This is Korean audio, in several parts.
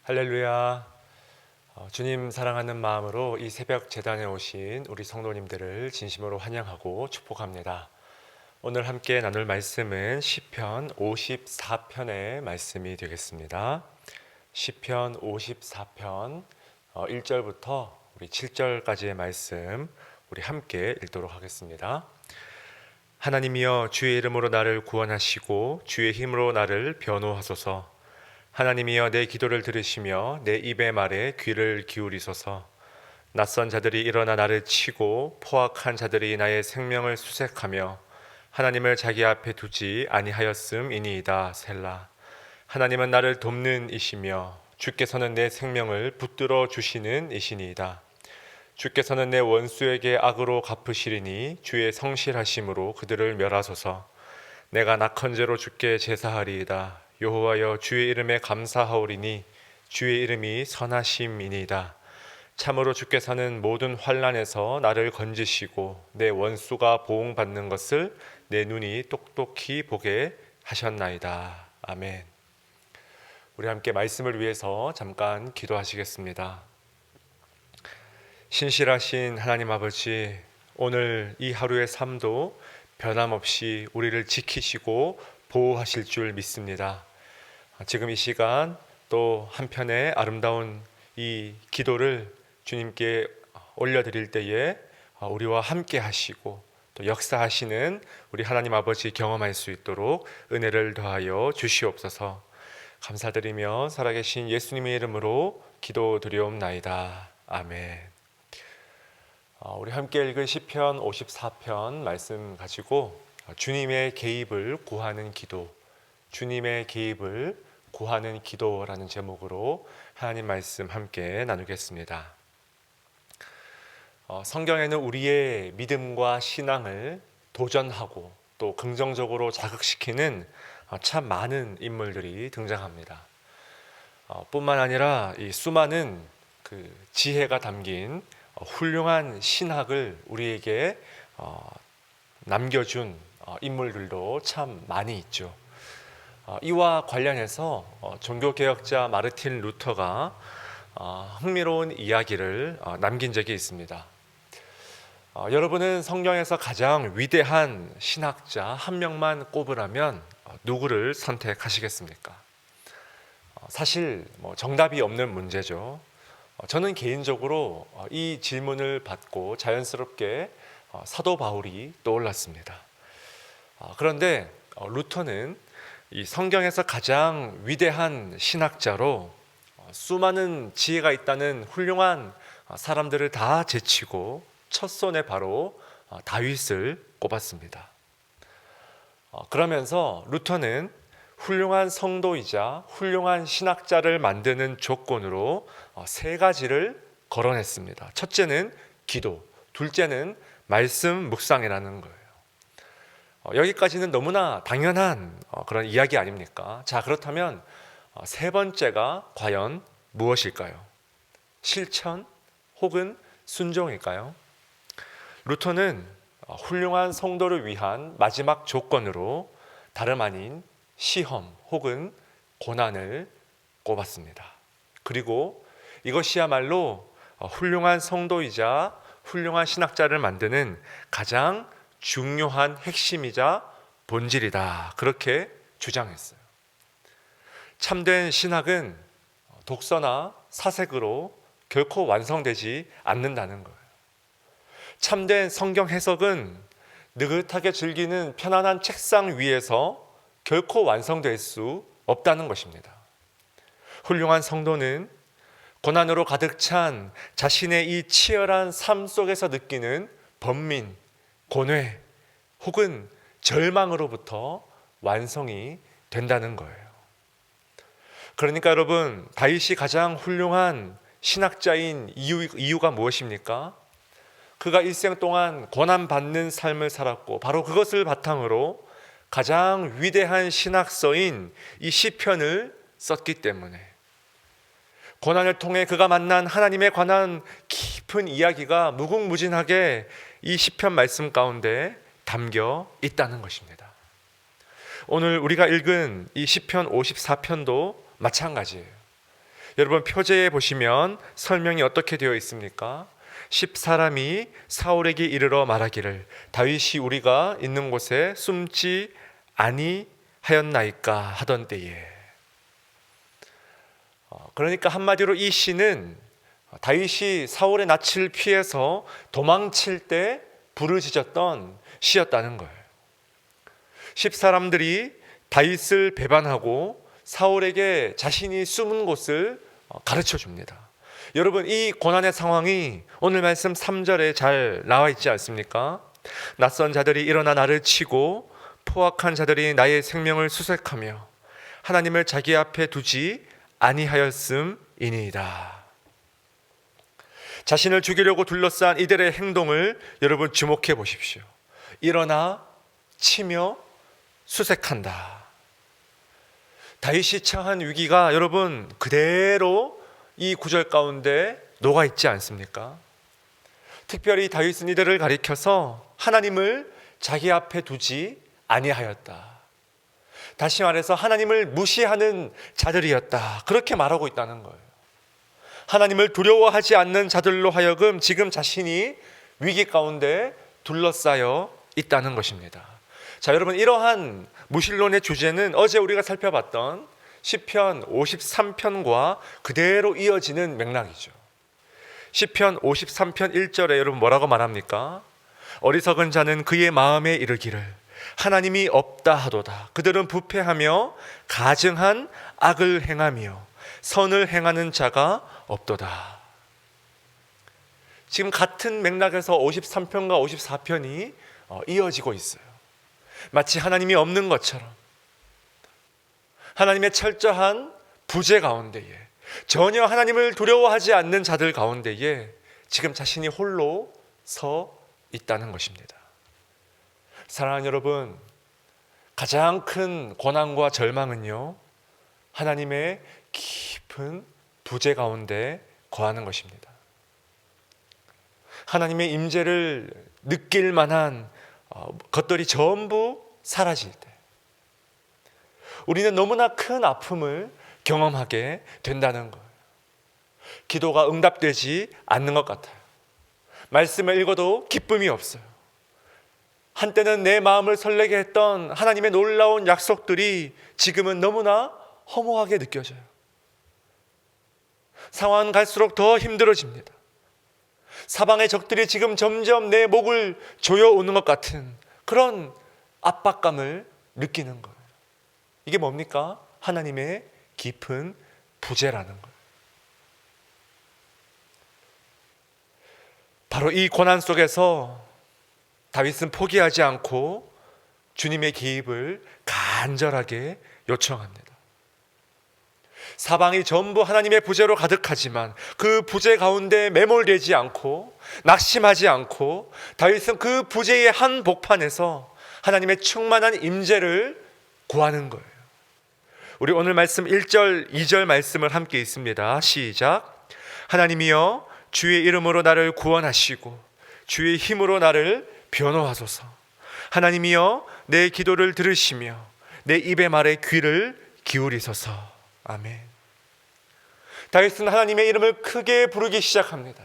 할렐루야. 주님 사랑하는 마음으로 이 새벽 제단에 오신 우리 성도님들을 진심으로 환영하고 축복합니다. 오늘 함께 나눌 말씀은 시편 54편의 말씀이 되겠습니다. 시편 54편 1절부터 우리 7절까지의 말씀 우리 함께 읽도록 하겠습니다. 하나님이여, 주의 이름으로 나를 구원하시고 주의 힘으로 나를 변호하소서. 하나님이여, 내 기도를 들으시며 내 입의 말에 귀를 기울이소서. 낯선 자들이 일어나 나를 치고 포악한 자들이 나의 생명을 수색하며 하나님을 자기 앞에 두지 아니하였음이니이다. 셀라. 하나님은 나를 돕는 이시며 주께서는 내 생명을 붙들어 주시는 이시니이다. 주께서는 내 원수에게 악으로 갚으시리니 주의 성실하심으로 그들을 멸하소서. 내가 낙헌제로 주께 제사하리이다. 여호와여, 주의 이름에 감사하오리니 주의 이름이 선하심이니이다. 참으로 주께서는 모든 환난에서 나를 건지시고 내 원수가 보응받는 것을 내 눈이 똑똑히 보게 하셨나이다. 아멘. 우리 함께 말씀을 위해서 잠깐 기도하시겠습니다. 신실하신 하나님 아버지, 오늘 이 하루의 삶도 변함없이 우리를 지키시고 보호하실 줄 믿습니다. 지금 이 시간 또 한편의 아름다운 이 기도를 주님께 올려드릴 때에 우리와 함께 하시고 또 역사하시는 우리 하나님 아버지 경험할 수 있도록 은혜를 더하여 주시옵소서. 감사드리며 살아계신 예수님의 이름으로 기도드리옵나이다. 아멘. 우리 함께 읽은 시편 54편 말씀 가지고 주님의 개입을 구하는 기도, 주님의 개입을 구하는 기도라는 제목으로 하나님 말씀 함께 나누겠습니다. 성경에는 우리의 믿음과 신앙을 도전하고 또 긍정적으로 자극시키는 참 많은 인물들이 등장합니다. 뿐만 아니라 이 수많은 그 지혜가 담긴 훌륭한 신학을 우리에게 남겨준 인물들도 참 많이 있죠. 이와 관련해서 종교개혁자 마르틴 루터가 흥미로운 이야기를 남긴 적이 있습니다. 여러분은 성경에서 가장 위대한 신학자 한 명만 꼽으라면 누구를 선택하시겠습니까? 사실 정답이 없는 문제죠. 저는 개인적으로 이 질문을 받고 자연스럽게 사도 바울이 떠올랐습니다. 그런데 루터는 이 성경에서 가장 위대한 신학자로 수많은 지혜가 있다는 훌륭한 사람들을 다 제치고 첫 손에 바로 다윗을 꼽았습니다. 그러면서 루터는 훌륭한 성도이자 훌륭한 신학자를 만드는 조건으로 세 가지를 거론했습니다. 첫째는 기도, 둘째는 말씀 묵상이라는 거예요. 여기까지는 너무나 당연한 그런 이야기 아닙니까? 자, 그렇다면 세 번째가 과연 무엇일까요? 실천 혹은 순종일까요? 루터는 훌륭한 성도를 위한 마지막 조건으로 다름 아닌 시험 혹은 고난을 꼽았습니다. 그리고 이것이야말로 훌륭한 성도이자 훌륭한 신학자를 만드는 가장 중요한 핵심이자 본질이다. 그렇게 주장했어요. 참된 신학은 독서나 사색으로 결코 완성되지 않는다는 거예요. 참된 성경 해석은 느긋하게 즐기는 편안한 책상 위에서 결코 완성될 수 없다는 것입니다. 훌륭한 성도는 고난으로 가득 찬 자신의 이 치열한 삶 속에서 느끼는 번민, 고뇌 혹은 절망으로부터 완성이 된다는 거예요. 그러니까 여러분, 다윗이 가장 훌륭한 신학자인 이유가 무엇입니까? 그가 일생 동안 고난받는 삶을 살았고 바로 그것을 바탕으로 가장 위대한 신학서인 이 시편을 썼기 때문에, 고난을 통해 그가 만난 하나님에 관한 깊은 이야기가 무궁무진하게 이 시편 말씀 가운데 담겨 있다는 것입니다. 오늘 우리가 읽은 이 시편 54편도 마찬가지예요. 여러분 표제에 보시면 설명이 어떻게 되어 있습니까? 10사람이 사울에게 이르러 말하기를 다윗이 우리가 있는 곳에 숨지 아니하였나이까 하던 때에. 그러니까 한마디로 이 시는 다윗이 사울의 낯을 피해서 도망칠 때 부르짖었던 시였다는 거예요. 10사람들이 다윗을 배반하고 사울에게 자신이 숨은 곳을 가르쳐 줍니다. 여러분, 이 고난의 상황이 오늘 말씀 3절에 잘 나와 있지 않습니까? 낯선 자들이 일어나 나를 치고 포악한 자들이 나의 생명을 수색하며 하나님을 자기 앞에 두지 아니하였음이니이다. 자신을 죽이려고 둘러싼 이들의 행동을 여러분 주목해 보십시오. 일어나 치며 수색한다. 다윗이 처한 위기가 여러분 그대로 이 구절 가운데 녹아 있지 않습니까? 특별히 다윗은 이들을 가리켜서 하나님을 자기 앞에 두지 아니하였다. 다시 말해서 하나님을 무시하는 자들이었다. 그렇게 말하고 있다는 거예요. 하나님을 두려워하지 않는 자들로 하여금 지금 자신이 위기 가운데 둘러싸여 있다는 것입니다. 자, 여러분, 이러한 무신론의 주제는 어제 우리가 살펴봤던 시편 53편과 그대로 이어지는 맥락이죠. 시편 53편 1절에 여러분 뭐라고 말합니까? 어리석은 자는 그의 마음에 이르기를 하나님이 없다 하도다. 그들은 부패하며 가증한 악을 행하며 선을 행하는 자가 없도다. 지금 같은 맥락에서 53편과 54편이 이어지고 있어요. 마치 하나님이 없는 것처럼 하나님의 철저한 부재 가운데에 전혀 하나님을 두려워하지 않는 자들 가운데에 지금 자신이 홀로 서 있다는 것입니다. 사랑하는 여러분, 가장 큰 고난과 절망은요, 하나님의 깊은 부재 가운데 거하는 것입니다. 하나님의 임재를 느낄 만한 것들이 전부 사라질 때 우리는 너무나 큰 아픔을 경험하게 된다는 거예요. 기도가 응답되지 않는 것 같아요. 말씀을 읽어도 기쁨이 없어요. 한때는 내 마음을 설레게 했던 하나님의 놀라운 약속들이 지금은 너무나 허무하게 느껴져요. 상황은 갈수록 더 힘들어집니다. 사방의 적들이 지금 점점 내 목을 조여오는 것 같은 그런 압박감을 느끼는 거예요. 이게 뭡니까? 하나님의 깊은 부재라는 거예요. 바로 이 고난 속에서 다윗은 포기하지 않고 주님의 개입을 간절하게 요청합니다. 사방이 전부 하나님의 부재로 가득하지만 그 부재 가운데 매몰되지 않고 낙심하지 않고 다윗은 그 부재의 한 복판에서 하나님의 충만한 임재를 구하는 거예요. 우리 오늘 말씀 1절, 2절 말씀을 함께 읽습니다. 시작. 하나님이여 주의 이름으로 나를 구원하시고 주의 힘으로 나를 변호하소서. 하나님이여 내 기도를 들으시며 내 입의 말에 귀를 기울이소서. 아멘. 다윗은 하나님의 이름을 크게 부르기 시작합니다.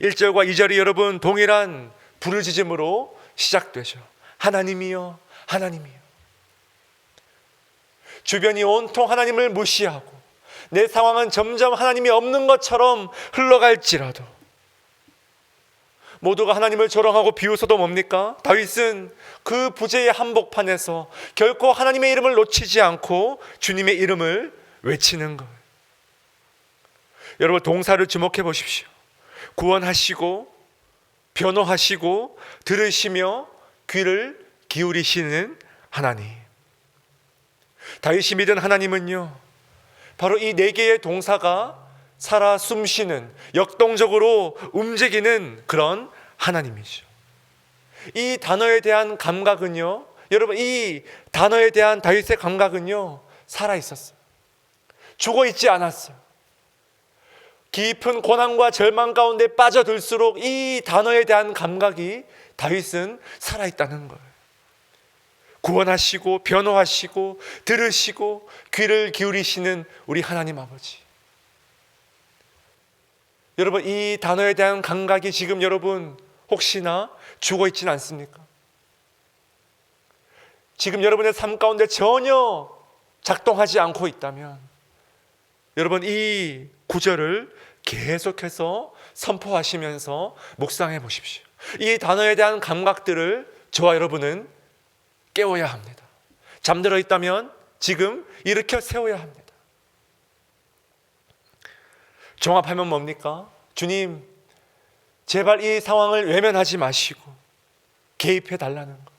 1절과 2절이 여러분 동일한 부르짖음으로 시작되죠. 하나님이여, 하나님이여. 주변이 온통 하나님을 무시하고 내 상황은 점점 하나님이 없는 것처럼 흘러갈지라도 모두가 하나님을 조롱하고 비웃어도 뭡니까? 다윗은 그 부재의 한복판에서 결코 하나님의 이름을 놓치지 않고 주님의 이름을 외치는 거예요. 여러분 동사를 주목해 보십시오. 구원하시고 변호하시고 들으시며 귀를 기울이시는 하나님. 다윗이 믿은 하나님은요, 바로 이 네 개의 동사가 살아 숨쉬는 역동적으로 움직이는 그런 하나님이죠. 이 단어에 대한 감각은요, 여러분 이 단어에 대한 다윗의 감각은요 살아 있었어요. 죽어 있지 않았어요. 깊은 고난과 절망 가운데 빠져들수록 이 단어에 대한 감각이 다윗은 살아 있다는 거예요. 구원하시고 변호하시고 들으시고 귀를 기울이시는 우리 하나님 아버지. 여러분, 이 단어에 대한 감각이 지금 여러분 혹시나 죽어 있지는 않습니까? 지금 여러분의 삶 가운데 전혀 작동하지 않고 있다면 여러분, 이 구절을 계속해서 선포하시면서 묵상해 보십시오. 이 단어에 대한 감각들을 저와 여러분은 깨워야 합니다. 잠들어 있다면 지금 일으켜 세워야 합니다. 종합하면 뭡니까? 주님, 제발 이 상황을 외면하지 마시고 개입해 달라는 것.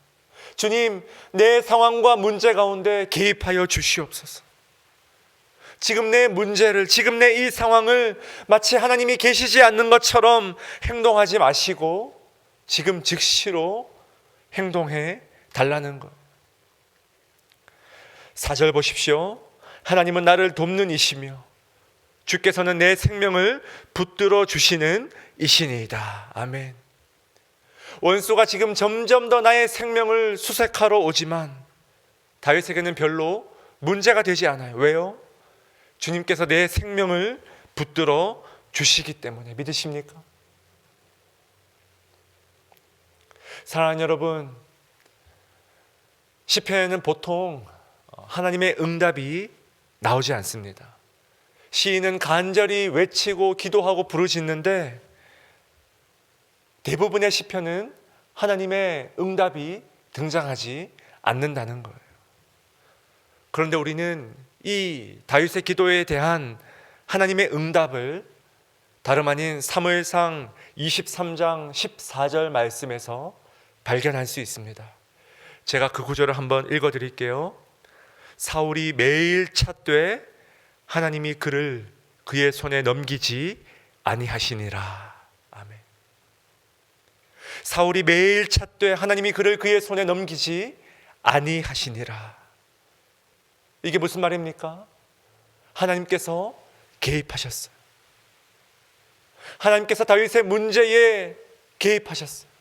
주님, 내 상황과 문제 가운데 개입하여 주시옵소서. 지금 내 문제를, 지금 내 이 상황을 마치 하나님이 계시지 않는 것처럼 행동하지 마시고 지금 즉시로 행동해 달라는 것. 4절 보십시오. 하나님은 나를 돕는 이시며 주께서는 내 생명을 붙들어 주시는 이시니이다. 아멘. 원수가 지금 점점 더 나의 생명을 수색하러 오지만 다윗에게는 별로 문제가 되지 않아요. 왜요? 주님께서 내 생명을 붙들어 주시기 때문에. 믿으십니까? 사랑하는 여러분, 시편에는 보통 하나님의 응답이 나오지 않습니다. 시인은 간절히 외치고 기도하고 부르짖는데 대부분의 시편은 하나님의 응답이 등장하지 않는다는 거예요. 그런데 우리는 이 다윗의 기도에 대한 하나님의 응답을 다름 아닌 사무엘상 23장 14절 말씀에서 발견할 수 있습니다. 제가 그 구절을 한번 읽어드릴게요. 사울이 매일 찾되 하나님이 그를 그의 손에 넘기지 아니하시니라. 아멘. 사울이 매일 찾되 하나님이 그를 그의 손에 넘기지 아니하시니라. 이게 무슨 말입니까? 하나님께서 개입하셨어요. 하나님께서 다윗의 문제에 개입하셨어요.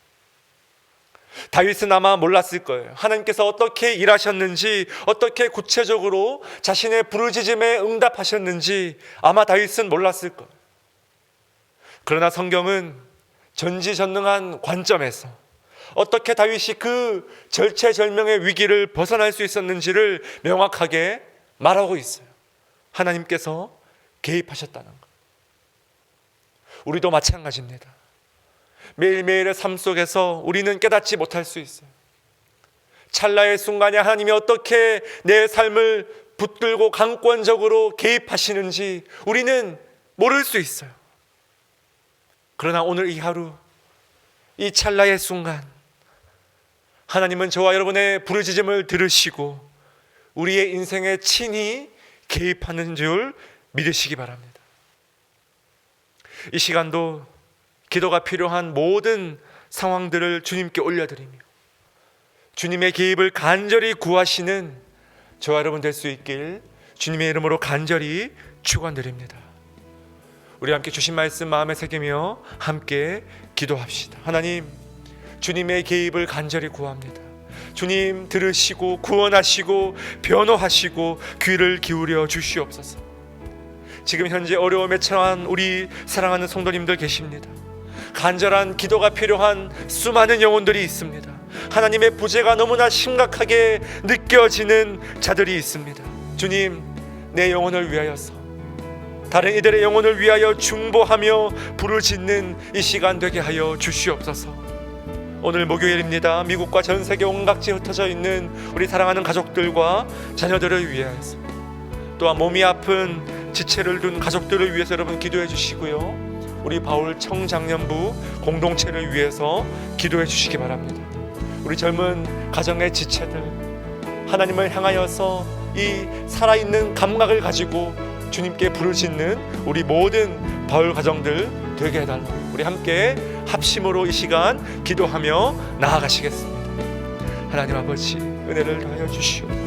다윗은 아마 몰랐을 거예요. 하나님께서 어떻게 일하셨는지, 어떻게 구체적으로 자신의 부르짖음에 응답하셨는지 아마 다윗은 몰랐을 거예요. 그러나 성경은 전지전능한 관점에서 어떻게 다윗이 그 절체절명의 위기를 벗어날 수 있었는지를 명확하게 말하고 있어요. 하나님께서 개입하셨다는 것. 우리도 마찬가지입니다. 매일매일의 삶 속에서 우리는 깨닫지 못할 수 있어요. 찰나의 순간에 하나님이 어떻게 내 삶을 붙들고 강권적으로 개입하시는지 우리는 모를 수 있어요. 그러나 오늘 이 하루, 이 찰나의 순간, 하나님은 저와 여러분의 부르짖음을 들으시고 우리의 인생에 친히 개입하는 줄 믿으시기 바랍니다. 이 시간도 기도가 필요한 모든 상황들을 주님께 올려드리며 주님의 개입을 간절히 구하시는 저와 여러분 될 수 있길 주님의 이름으로 간절히 축원드립니다. 우리 함께 주신 말씀 마음에 새기며 함께 기도합시다. 하나님, 주님의 개입을 간절히 구합니다. 주님 들으시고 구원하시고 변호하시고 귀를 기울여 주시옵소서. 지금 현재 어려움에 처한 우리 사랑하는 성도님들 계십니다. 간절한 기도가 필요한 수많은 영혼들이 있습니다. 하나님의 부재가 너무나 심각하게 느껴지는 자들이 있습니다. 주님, 내 영혼을 위하여서, 다른 이들의 영혼을 위하여 중보하며 부르짖는 이 시간 되게 하여 주시옵소서. 오늘 목요일입니다. 미국과 전 세계 온각지에 흩어져 있는 우리 사랑하는 가족들과 자녀들을 위하여서, 또한 몸이 아픈 지체를 둔 가족들을 위해서 여러분 기도해 주시고요. 우리 바울 청장년부 공동체를 위해서 기도해 주시기 바랍니다. 우리 젊은 가정의 지체들, 하나님을 향하여서 이 살아있는 감각을 가지고 주님께 부르짖는 우리 모든 바울 가정들 되게 해달라고 우리 함께 합심으로 이 시간 기도하며 나아가시겠습니다. 하나님 아버지, 은혜를 더하여 주시옵소서.